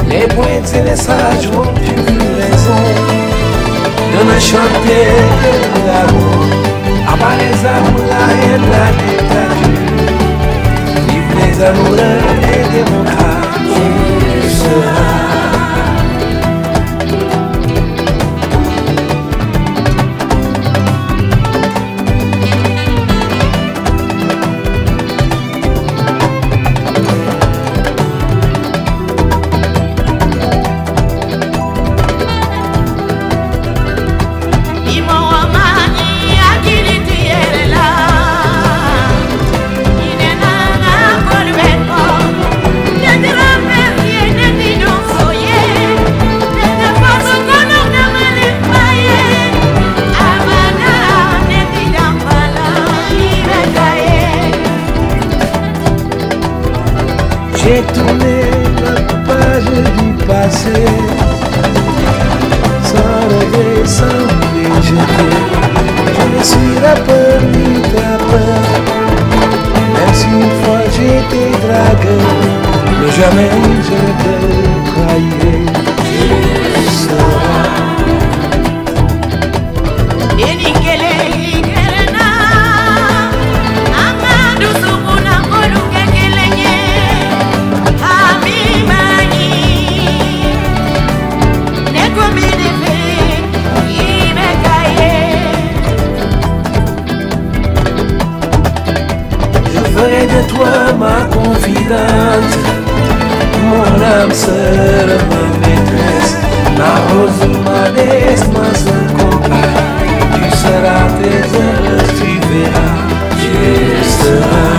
Les poètes et les sages ont eu raison de ne chanter que l'amour. À part les amours, la haine, la dictature. Vive les amoureux, les démocrates. Tu seras. J'ai tourné la page du passé, sans rêver, sans les jeter. Je me suis rappelé ta peur, même si une fois j'étais dragueur, mais jamais je ne te croyais. Tu seras. Je ferai de toi ma confidente, mon âme sœur, ma maîtresse, ma rose, ma déesse, ma seule compagne. Tu seras très heureuse, tu verras, tu seras.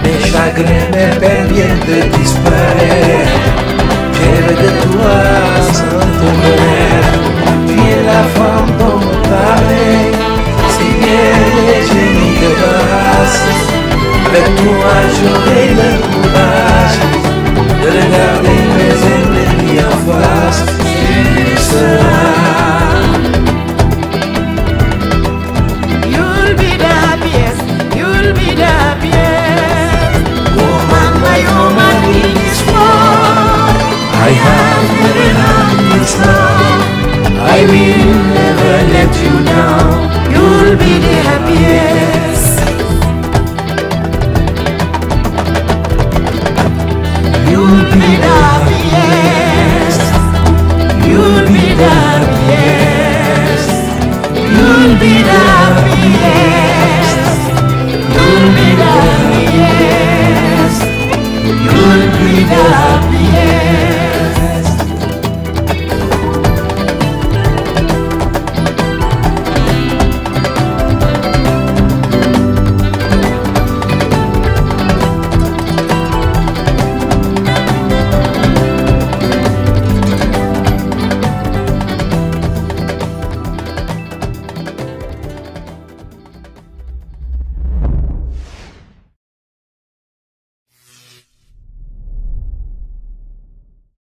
Mes chagrins me permettent de disparaître. Je rêve de toi sans te connaître. Tu es la femme dont on parlait, si bien les génies de grâce. Avec toi j'aurai le